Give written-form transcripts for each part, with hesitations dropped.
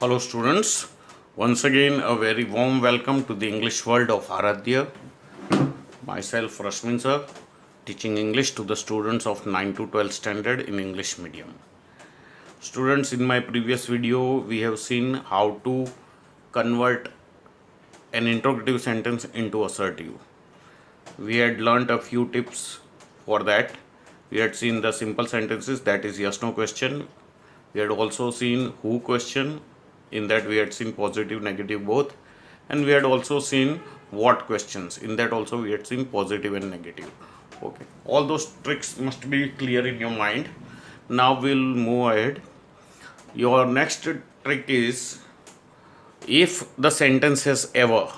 Hello students, once again a very warm welcome to the English world of Aradhya. Myself Rashmin sir, teaching English to the students of 9 to 12 standard in English medium. Students, in my previous video we have seen how to convert an interrogative sentence into assertive. We had learnt a few tips for that. We had seen the simple sentences, that is yes no question. We had also seen who question. In that we had seen positive, negative both, and we had also seen what questions. In that also we had seen positive and negative. Okay, all those tricks must be clear in your mind. Now we'll move ahead. Your next trick is if the sentence has ever.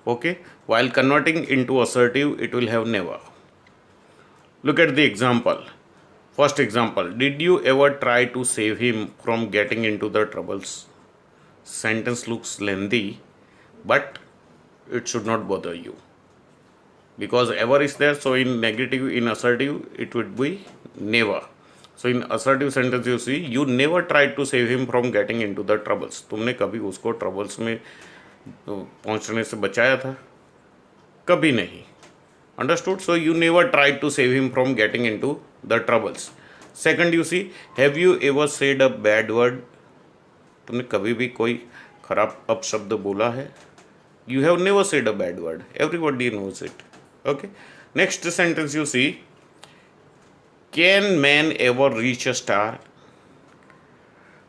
Okay, while converting into assertive it will have never. Look at the example. First example, did you ever try to save him from getting into the troubles? Sentence looks lengthy, but it should not bother you because ever is there. So in negative, in assertive it would be never. So in assertive sentence you see, you never tried to save him from getting into the troubles. तुमने कभी उसको troubles में पहुंचने से बचाया था? कभी नहीं. Understood? So you never tried to save him from getting into the troubles. Second you see, have you ever said a bad word? तुमने कभी भी कोई खराब अपशब्द बोला है? You have never said a bad word. Everybody knows it. Okay. Next sentence you see, can man ever reach a star?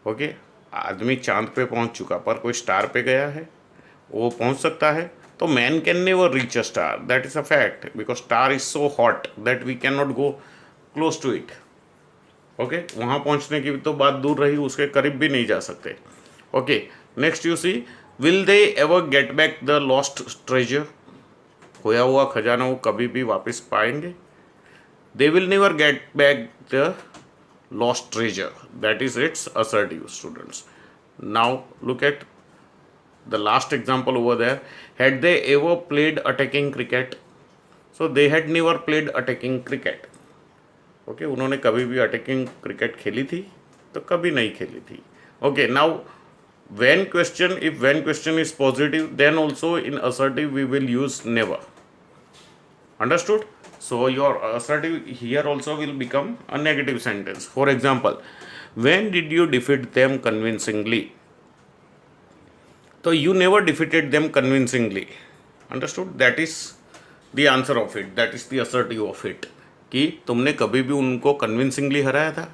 Okay. आदमी चांद पे पहुंच चुका, पर कोई स्टार पे गया है? वो पहुंच सकता है? तो man can never reach a star. That is a fact because star is so hot that we cannot go close to it. Okay वहाँ पहुँचने की तो बात दूर रही, उसके करीब भी नहीं जा सकते. Okay next you see, will they ever get back the lost treasure? खोया हुआ खजाना वो कभी भी वापस पाएंगे? They will never get back the lost treasure. That is it's assertive students. Now look at the last example over there. Had they ever played attacking cricket? So they had never played attacking cricket. Okay उन्होंने कभी भी attacking cricket खेली थी? तो कभी नहीं खेली थी. Okay now when question, if when question is positive, then also in assertive we will use never. Understood? So your assertive here also will become a negative sentence. For example, when did you defeat them convincingly? So you never defeated them convincingly. Understood? That is the answer of it. That is the assertive of it. कि तुमने कभी भी उनको convincingly हराया था?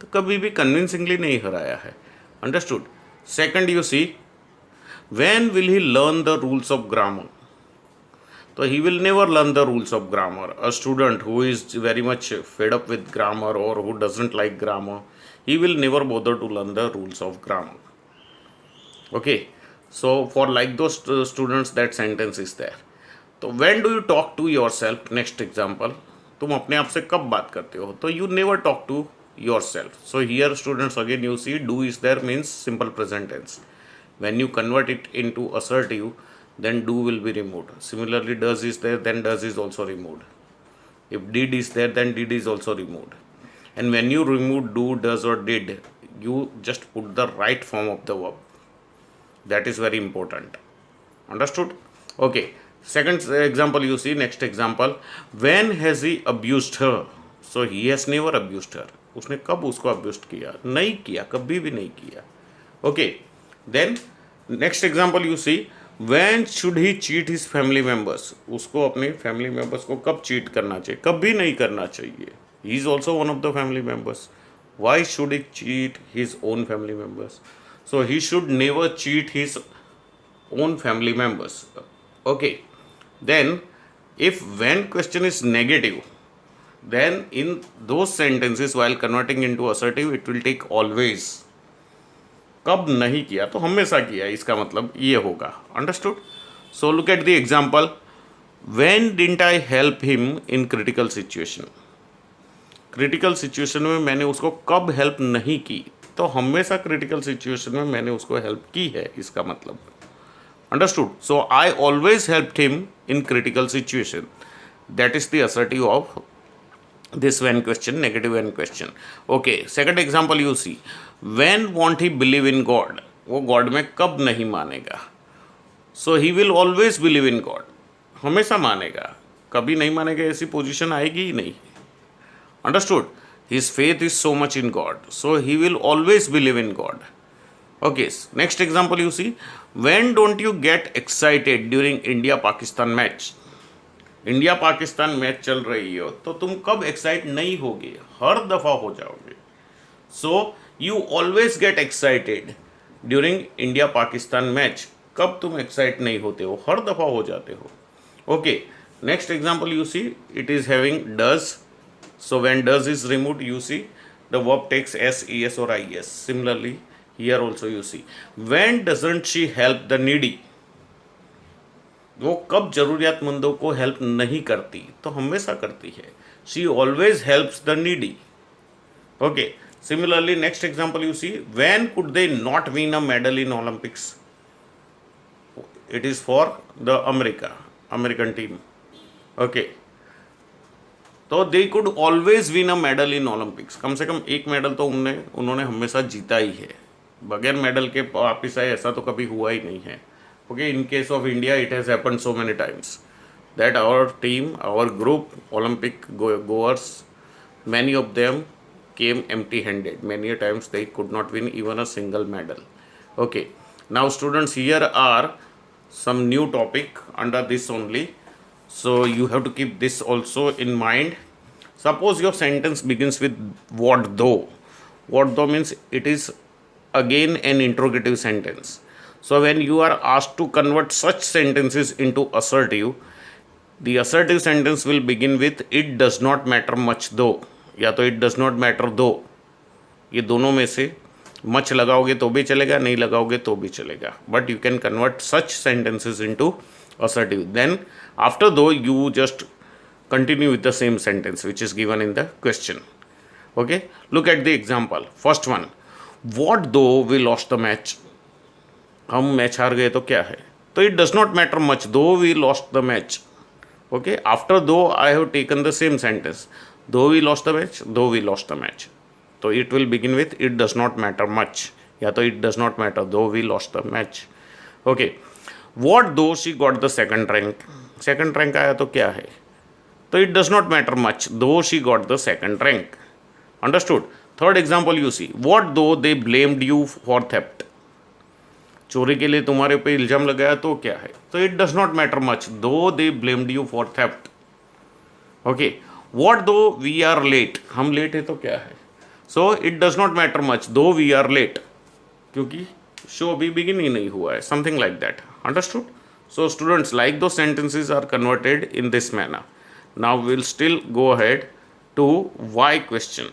तो कभी भी convincingly नहीं हराया है. Understood? Second you see, when will he learn the rules of grammar? So he will never learn the rules of grammar. A student who is very much fed up with grammar or who doesn't like grammar, he will never bother to learn the rules of grammar. Okay, so for like those students that sentence is there. So when do you talk to yourself? Next example, तुम अपने आप से कब बात करते हो? तो you never talk to yourself. So here students again you see do is there means simple present tense. When you convert it into assertive, then do will be removed. Similarly does is there, then does is also removed. If did is there, then did is also removed. And when you remove do, does or did, you just put the right form of the verb. That is very important. Understood? Okay, second example you see, next example, when has he abused her? So he has never abused her. उसने कब उसको अब्यूस्ट किया? नहीं किया, कभी भी नहीं किया. Okay then next example you see, when should he cheat his family members? उसको अपने फैमिली मेम्बर्स को कब चीट करना चाहिए? कभी नहीं करना चाहिए. He is also one of the family members. Why should he cheat his own family members? So he should never cheat his own family members. Okay then if when question is negative, then in those sentences while converting into assertive it will take always. कब नहीं किया तो हमेशा किया, इसका मतलब ये होगा. Understood? So look at the example, when didn't I help him in critical situation? Critical situation में मैंने उसको कब हेल्प नहीं की? तो हमेशा क्रिटिकल सिचुएशन में मैंने उसको हेल्प की है, इसका मतलब. Understood? So I always helped him in critical situation. That is the assertive of this when question, negative when question. Okay, second example you see, when won't he believe in God? वो God में कब नहीं मानेगा? So he will always believe in God, हमेशा मानेगा, कभी नहीं मानेगा ऐसी पोजीशन आएगी ही नहीं. Understood? His faith is so much in God, so he will always believe in God. Okay, next example you see. When don't you get excited during India Pakistan match? India Pakistan match चल रही हो तो तुम कब excite नहीं होगे? हर दफ़ा हो जाओगे. So you always get excited during India Pakistan match. कब तुम एक्साइट नहीं होते हो? हर दफ़ा हो जाते हो. Okay, next example you see, it is having does. So when does is removed you see the verb takes s, e s और i s. Similarly here also you see when doesn't she help the needy? वो कब जरूरियातमंदों को help नहीं करती? तो हमेशा करती है. She always helps the needy. Okay, similarly next example you see, when could they not win a medal in Olympics? It is for the American team. Okay, तो they could always win a medal in Olympics. कम से कम एक medal तो उन्होंने हमेशा जीता ही है. बगैर मेडल के वापिस आए ऐसा तो कभी हुआ ही नहीं है. Okay, in case of India, it has happened so many times that our team, our group, Olympic goers, many of them came empty-handed. Many a times they could not win even a single medal. Okay, now students, here are some new topic under this only. So you have to keep this also in mind. Suppose your sentence begins with what though. What though means it is again an interrogative sentence. So when you are asked to convert such sentences into assertive, the assertive sentence will begin with it does not matter much though, या तो it does not matter though. ये दोनों में से much लगाओगे तो भी चलेगा, नहीं लगाओगे तो भी चलेगा. But you can convert such sentences into assertive. Then after though you just continue with the same sentence which is given in the question. Okay, look at the example. First one, what though we lost the match? हम match हार गए तो क्या है? तो it does not matter much though we lost the match. Okay, after though I have taken the same sentence, though we lost the match, though we lost the match. तो it will begin with it does not matter much, या तो it does not matter though we lost the match. Okay, what though she got the second rank? Second rank आया तो क्या है? तो it does not matter much though she got the second rank. Understood? Third example you see, what though they blamed you for theft? चोरी के लिए तुम्हारे पे इल्ज़ाम लगाया तो क्या है? तो it does not matter much though they blamed you for theft. Okay, what though we are late? हम लेट है तो क्या है? So it does not matter much though we are late, क्योंकि शो अभी बिगिन ही नहीं हुआ है. Something like that. Understood? So students, like though sentences are converted in this manner. Now will still go ahead to why question.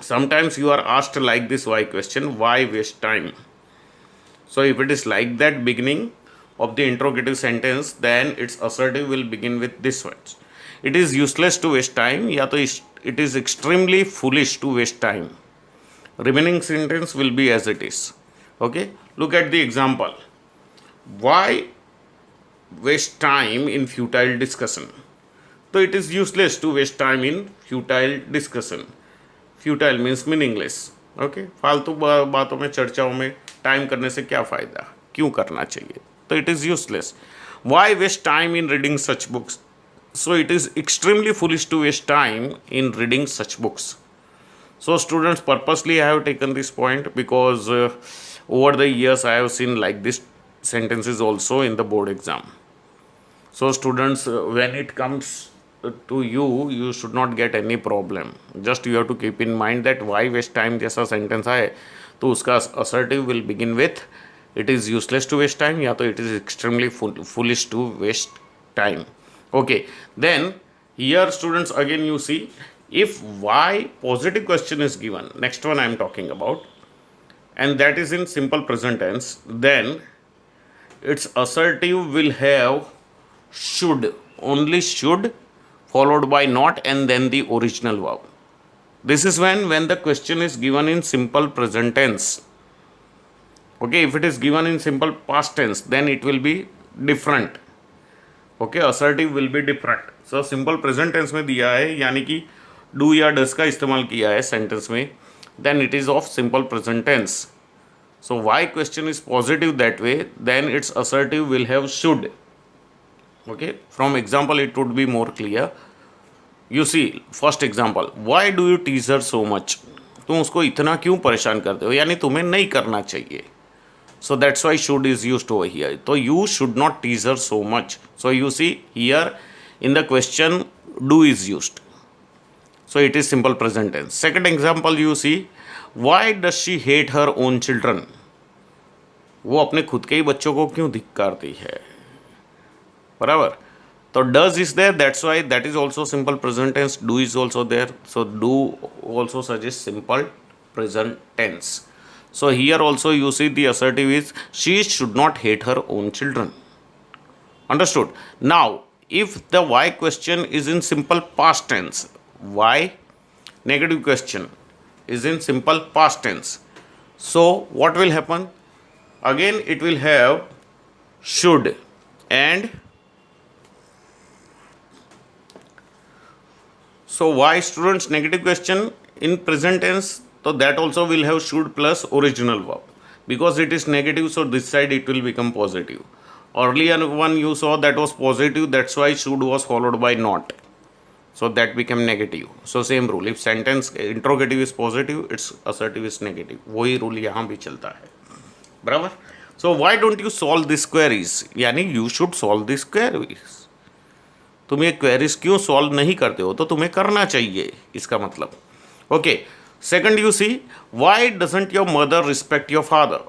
Sometimes you are asked like this why question, why waste time? So if it is like that beginning of the interrogative sentence, then its assertive will begin with this words. It is useless to waste time, या तो it is extremely foolish to waste time. Remaining sentence will be as it is. Okay, look at the example. Why waste time in futile discussion? So it is useless to waste time in futile discussion. Futile means meaningless. Okay, फालतू बातों में, चर्चाओं में time करने से क्या फ़ायदा, क्यों करना चाहिए? तो it is useless. Why waste time in reading such books? So it is extremely foolish to waste time in reading such books. So students, purposely I have taken this point because over the years I have seen like this sentences also in the board exam. So students, when it comes to you, you should not get any problem. Just you have to keep in mind that why waste time जैसा sentence आए तो उसका assertive will begin with it is useless to waste time, या तो it is extremely foolish to waste time. Okay, then here students again you see, if why positive question is given, next one I am talking about, and that is in simple present tense, then its assertive will have should, only should, followed by not and then the original verb. This is when the question is given in simple present tense. Okay, if it is given in simple past tense, then it will be different. Okay, assertive will be different. So simple present tense में दिया है, यानी कि do या does का इस्तेमाल किया है सेंटेंस में, then it is of simple present tense. So why question is positive that way, then its assertive will have should. Okay, from example it would be more clear. You see, first example, why do you tease her so much? तुम उसको इतना क्यों परेशान करते हो, यानी तुम्हें नहीं करना चाहिए. So that's why should is used over here. So you should not tease her so much. So you see here in the question do is used. So it is simple present tense. Second example you see, why does she hate her own children? वो अपने खुद के ही बच्चों को क्यों धिक्कारती है. बराबर. तो does is there, that's why that is also simple present tense. Do is also there. So do also suggests simple present tense. So here also you see the assertive is she should not hate her own children. Understood? Now if the why question is in simple past tense, why negative question is in simple past tense, so what will happen? Again it will have should, and so why students negative question in present tense, so that also will have should plus original verb, because it is negative, so this side it will become positive. Earlier one you saw that was positive, that's why should was followed by not, so that became negative. So same rule, if sentence interrogative is positive, its assertive is negative. वही rule यहाँ भी चलता है. बराबर. So why don't you solve these queries, यानी you should solve these queries. तुम ये queries क्यों सॉल्व नहीं करते हो, तो तुम्हें करना चाहिए, इसका मतलब. Okay. Second you see, why doesn't your mother respect your father?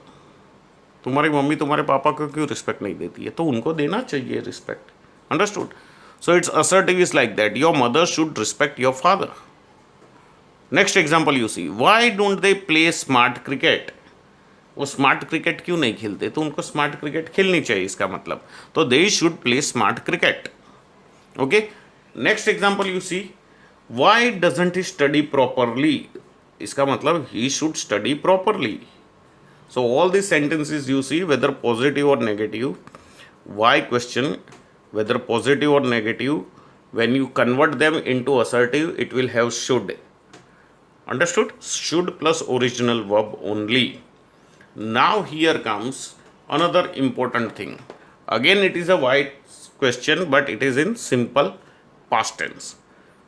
तुम्हारी मम्मी तुम्हारे पापा को क्यों रिस्पेक्ट नहीं देती है, तो उनको देना चाहिए respect. Understood? So it's assertive is like that, your mother should respect your father. Next example you see, why don't they play smart cricket? वो स्मार्ट क्रिकेट क्यों नहीं खेलते, तो उनको स्मार्ट क्रिकेट खेलनी चाहिए, इसका मतलब. तो they should play smart cricket. Okay, next example you see, why doesn't he study properly? इसका मतलब he should study properly. So all these sentences you see, whether positive or negative, why question, whether positive or negative, when you convert them into assertive, it will have should. Understood? Should plus original verb only. Now here comes another important thing. Again it is a why question, but it is in simple past tense.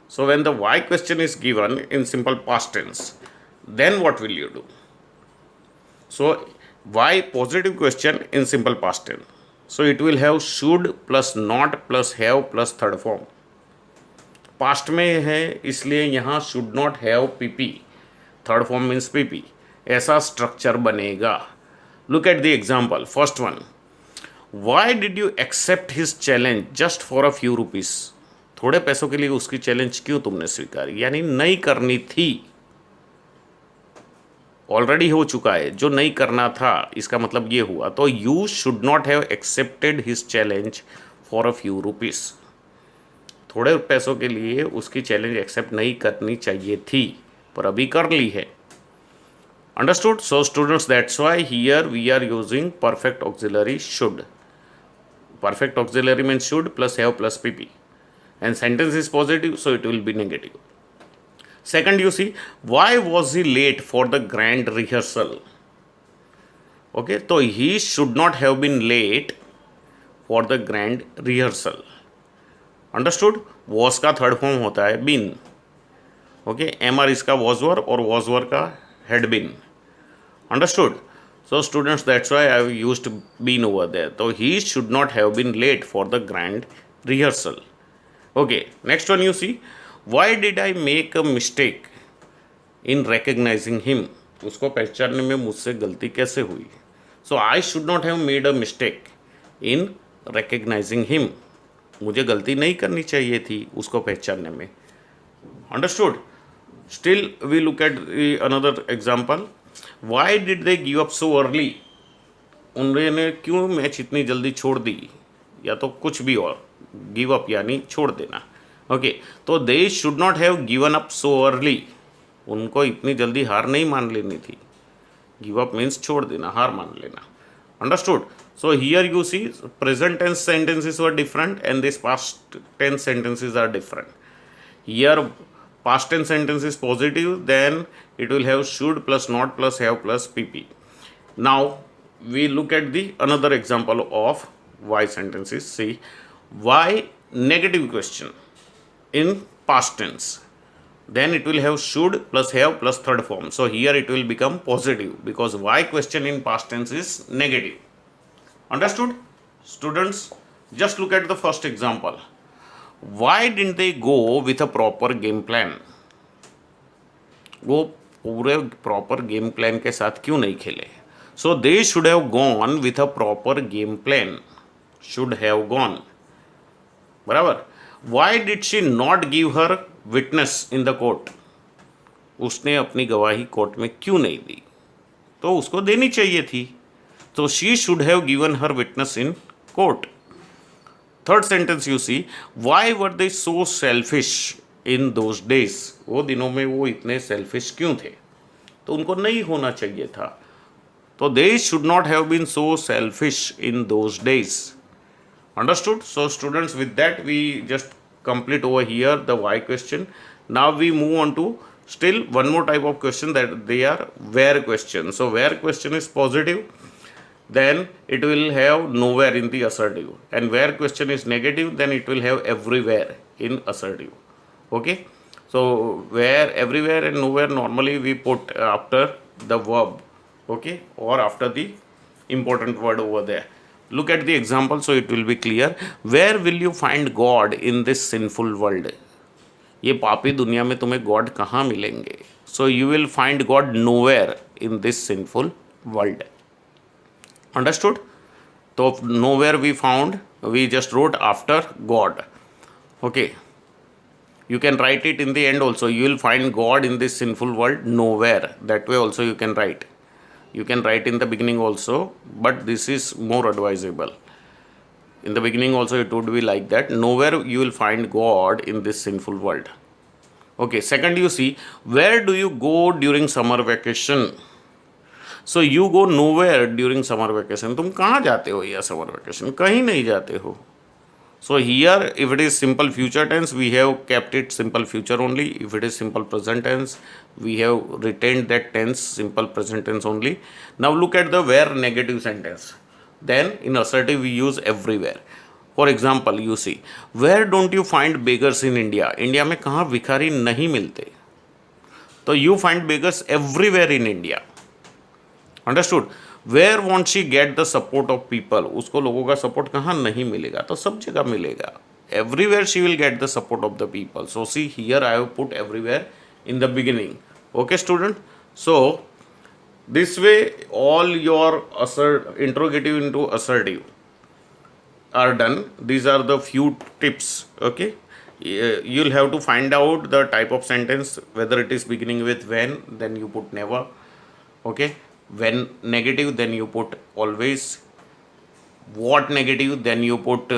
So when the why question is given in simple past tense, then what will you do? So why positive question in simple past tense, so it will have should plus not plus have plus third form. Past में है इसलिए यहाँ should not have pp, third form means pp. ऐसा structure बनेगा. Look at the example. First one, Why did you accept his challenge just for a few rupees? थोड़े पैसों के लिए उसकी चैलेंज क्यों तुमने स्वीकारी, यानी नहीं करनी थी, ऑलरेडी हो चुका है, जो नहीं करना था, इसका मतलब ये हुआ. तो you should not have accepted his challenge for a few rupees. थोड़े पैसों के लिए उसकी चैलेंज एक्सेप्ट नहीं करनी चाहिए थी, पर अभी कर ली है. Understood? So students, that's why here we are using perfect auxiliary should. Perfect auxiliary means should plus have plus pp, and sentence is positive, so it will be negative. Second you see, why was he late for the grand rehearsal? Okay, so he should not have been late for the grand rehearsal. Understood? Was का third form होता है been. Okay, MR इसका was were और was were का had been. Understood? So students, that's why I have used been over there. So he should not have been late for the grand rehearsal. Okay, next one you see, why did I make a mistake in recognizing him? उसको पहचानने में मुझसे गलती कैसे हुई? So I should not have made a mistake in recognizing him. मुझे गलती नहीं करनी चाहिए थी उसको पहचानने में. Understood? Still we look at another example. Why did they give up so early? उन्होंने क्यों मैच इतनी जल्दी छोड़ दी, या तो कुछ भी और, गिव अप यानी छोड़ देना. ओके, तो they should not have given up so early. उनको इतनी जल्दी हार नहीं मान लेनी थी. गिव अप मीन्स छोड़ देना, हार मान लेना. Understood? So here you see present tense sentences were different and this past tense sentences are different. Here past tense sentence is positive, then it will have should plus not plus have plus pp. Now we look at the another example of why sentences. See, why negative question in past tense. Then it will have should plus have plus third form. So here it will become positive because why question in past tense is negative. Understood? Students, just look at the first example. Why didn't they go with a proper game plan? वो पूरे proper game plan के साथ क्यों नहीं खेले? So they should have gone with a proper game plan. Should have gone. बराबर. Why did she not give her witness in the court? उसने अपनी गवाही कोर्ट में क्यों नहीं दी? तो उसको देनी चाहिए थी. तो she should have given her witness in court. Third sentence you see, why were they so selfish in those days? वो दिनों में वो इतने सेल्फिश क्यों थे? तो उनको नहीं होना चाहिए था. तो they should not have been so selfish in those days. Understood? So students, with that we just complete over here the why question. Now we move on to still one more type of question, that they are where question. So where question is positive, then it will have nowhere in the assertive, and where question is negative, then it will have everywhere in assertive. Okay, so where, everywhere and nowhere normally we put after the verb, okay, or after the important word over there. Look at the example so it will be clear. Where will you find God in this sinful world? ये पापी दुनिया में तुम्हें God कहाँ मिलेंगे? So you will find God nowhere in this sinful world. Understood? तो nowhere we found, we just wrote after God. Okay, you can write it in the end also. You will find God in this sinful world nowhere. That way also you can write. You can write in the beginning also, but this is more advisable. In the beginning also it would be like that. Nowhere you will find God in this sinful world. Okay, second you see, where do you go during summer vacation? So you go nowhere during summer vacation. तुम कहाँ जाते हो या summer vacation? कहीं नहीं जाते हो. So here if it is simple future tense, we have kept it simple future only. If it is simple present tense, we have retained that tense simple present tense only. Now look at the where negative sentence. Then in assertive we use everywhere. For example you see, where don't you find beggars in India? India में कहाँ भिखारी नहीं मिलते? तो you find beggars everywhere in India. Understood? Where won't she get the support of people? उसको लोगों का support कहाँ नहीं मिलेगा? तो सब जगह मिलेगा. Everywhere she will get the support of the people. So see here I have put everywhere in the beginning. Okay student, so this way all your interrogative into assertive are done. These are the few tips. Okay, you'll have to find out the type of sentence, whether it is beginning with when, then you put never. Okay, when negative then you put always. What negative then you put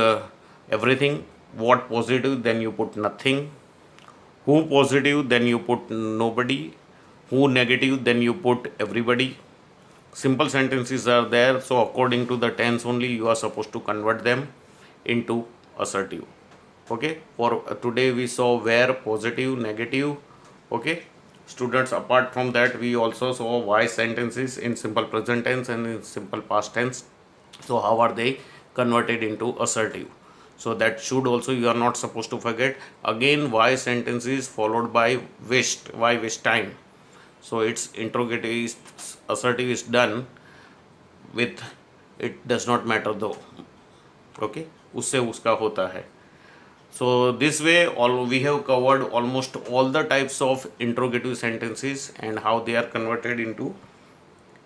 everything. What positive then you put nothing. Who positive then you put nobody. Who negative then you put everybody. Simple sentences are there, so according to the tense only you are supposed to convert them into assertive. Okay, for today we saw where, positive, negative. Okay students, apart from that we also saw why sentences in simple present tense and in simple past tense. So how are they converted into assertive? So that should also you are not supposed to forget. Again, why sentences followed by waste. Why waste time? So its interrogative assertive is done with it does not matter though. Okay, उससे उसका होता है. So this way all we have covered almost all the types of interrogative sentences and how they are converted into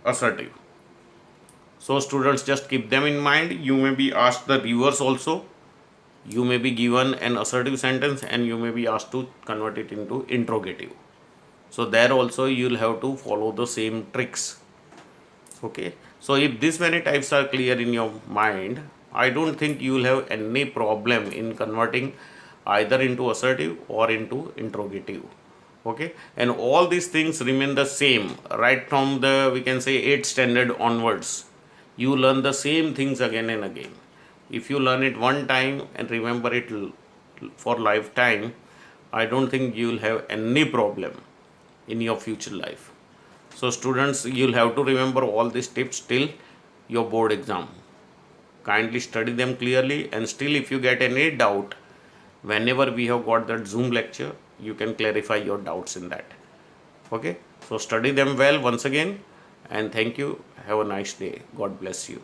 assertive. So students, just keep them in mind. You may be asked the reverse also. You may be given an assertive sentence and you may be asked to convert it into interrogative. So there also you will have to follow the same tricks. Okay, so if this many types are clear in your mind, I don't think you will have any problem in converting either into assertive or into interrogative. Okay, and all these things remain the same right from the, we can say, 8th standard onwards. You learn the same things again and again. If you learn it one time and remember it for lifetime, I don't think you will have any problem in your future life. So students, you'll have to remember all these tips till your board exam. Kindly study them clearly, and still if you get any doubt, whenever we have got that Zoom lecture, you can clarify your doubts in that. Okay, so study them well once again, and thank you. Have a nice day. God bless you.